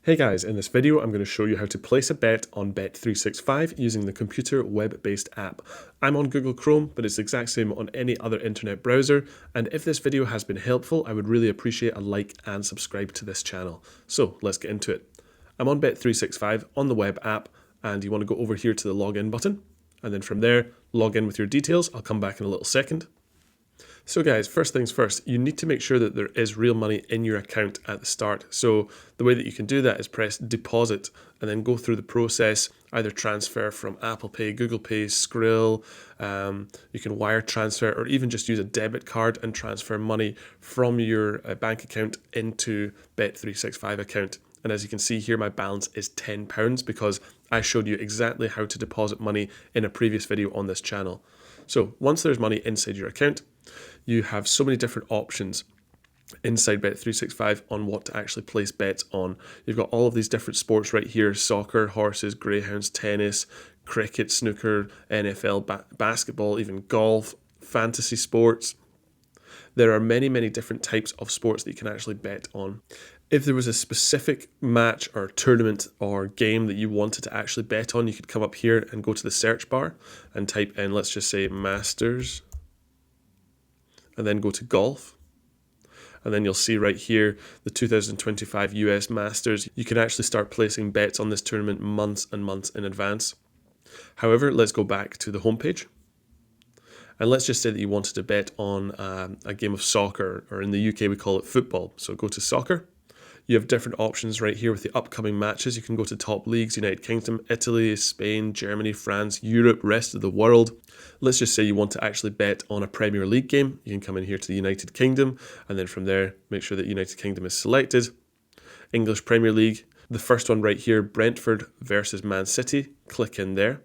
Hey guys, in this video I'm going to show you how to place a bet on Bet365 using the computer web-based app. I'm on Google Chrome, but it's the exact same on any other internet browser, and if this video has been helpful, I would really appreciate a like and subscribe to this channel. So let's get into it. I'm on Bet365 on the web app, and you want to go over here to the login button, and then from there, log in with your details. I'll come back in a little second. So guys, first things first, you need to make sure that there is real money in your account at the start. So the way that you can do that is press deposit and then go through the process, either transfer from Apple Pay, Google Pay, Skrill, you can wire transfer or even just use a debit card and transfer money from your bank account into Bet365 account. And as you can see here, my balance is £10 because I showed you exactly how to deposit money in a previous video on this channel. So once there's money inside your account, you have so many different options inside Bet365 on what to actually place bets on. You've got all of these different sports right here: soccer, horses, greyhounds, tennis, cricket, snooker, NFL, basketball, even golf, fantasy sports. There are many different types of sports that you can actually bet on. If there was a specific match or tournament or game that you wanted to actually bet on, you could come up here and go to the search bar and type in, let's just say, Masters, and then go to golf. And then you'll see right here the 2025 US Masters. You can actually start placing bets on this tournament months and months in advance. However, let's go back to the homepage. And let's just say that you wanted to bet on a game of soccer, or in the UK we call it football. So go to soccer. You have different options right here with the upcoming matches. You can go to top leagues: United Kingdom, Italy, Spain, Germany, France, Europe, rest of the world. Let's just say you want to actually bet on a Premier League game. You can come in here to the United Kingdom, and then from there, make sure that United Kingdom is selected. English Premier League. The first one right here, Brentford versus Man City. Click in there.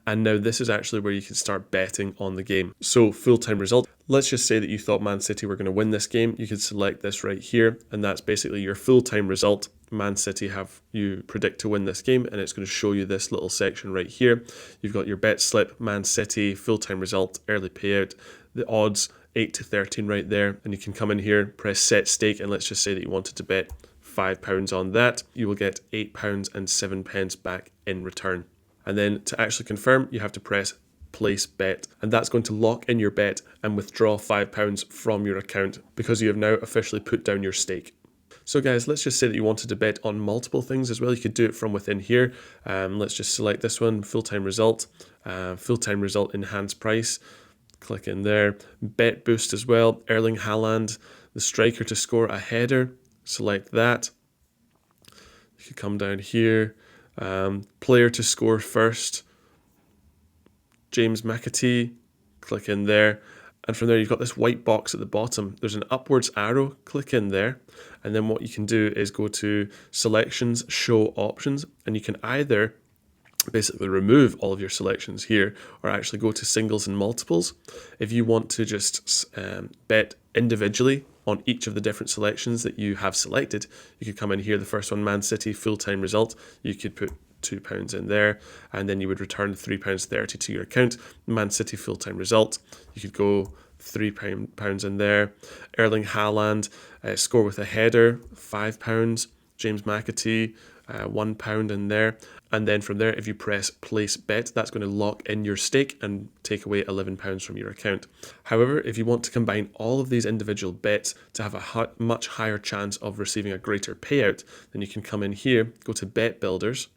And now this is actually where you can start betting on the game. So full-time result. Let's just say that you thought Man City were going to win this game. You could select this right here, and that's basically your full-time result. Man City have you predict to win this game, and it's going to show you this little section right here. You've got your bet slip, Man City, full-time result, early payout, the odds 8 to 13 right there, and you can come in here, press set stake, and let's just say that you wanted to bet £5 on that. You will get £8 and 7 pence back in return. And then to actually confirm, you have to press place bet, and that's going to lock in your bet and withdraw £5 from your account because you have now officially put down your stake. So guys, let's just say that you wanted to bet on multiple things as well. You could do it from within here. Let's just select this one, full-time result enhanced price. Click in there. Bet boost as well, Erling Haaland, the striker to score a header. Select that. You could come down here. Player to score first, James McAtee. Click in there, and from there you've got this white box at the bottom. There's an upwards arrow. Click in there, and then what you can do is go to selections, show options, and you can either basically remove all of your selections here or actually go to singles and multiples. If you want to just bet individually on each of the different selections that you have selected, you could come in here. The first one, Man City, full-time result. You could put £2 in there, and then you would return £3.30 to your account. Man City, full-time result. You could go £3 in there. Erling Haaland, score with a header, £5. James McAtee, £1 in there. And then from there, if you press place bet, that's going to lock in your stake and take away £11 from your account. However, if you want to combine all of these individual bets to have a much higher chance of receiving a greater payout, then you can come in here, go to bet builders,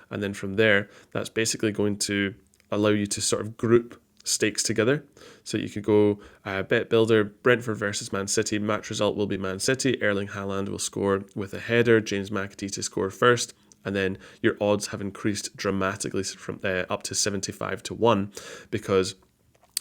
and then from there, that's basically going to allow you to sort of group stakes together. So you could go bet builder, Brentford versus Man City, match result will be Man City, Erling Haaland will score with a header, James McAtee to score first, and then your odds have increased dramatically from up to 75 to 1 because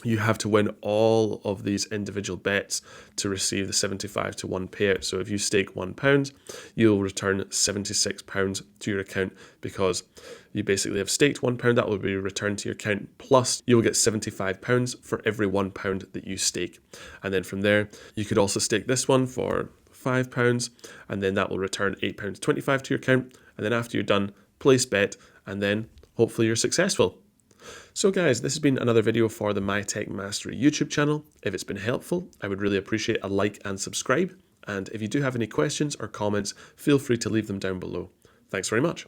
you have to win all of these individual bets to receive the 75 to 1 payout. So if you stake £1, you'll return £76 to your account because you basically have staked £1, that will be returned to your account, plus you'll get £75 for every £1 that you stake. And then from there, you could also stake this one for £5, and then that will return £8.25 to your account. And then after you're done, place bet, and then hopefully you're successful. So guys, this has been another video for the My Tech Mastery YouTube channel. If it's been helpful, I would really appreciate a like and subscribe. And if you do have any questions or comments, feel free to leave them down below. Thanks very much.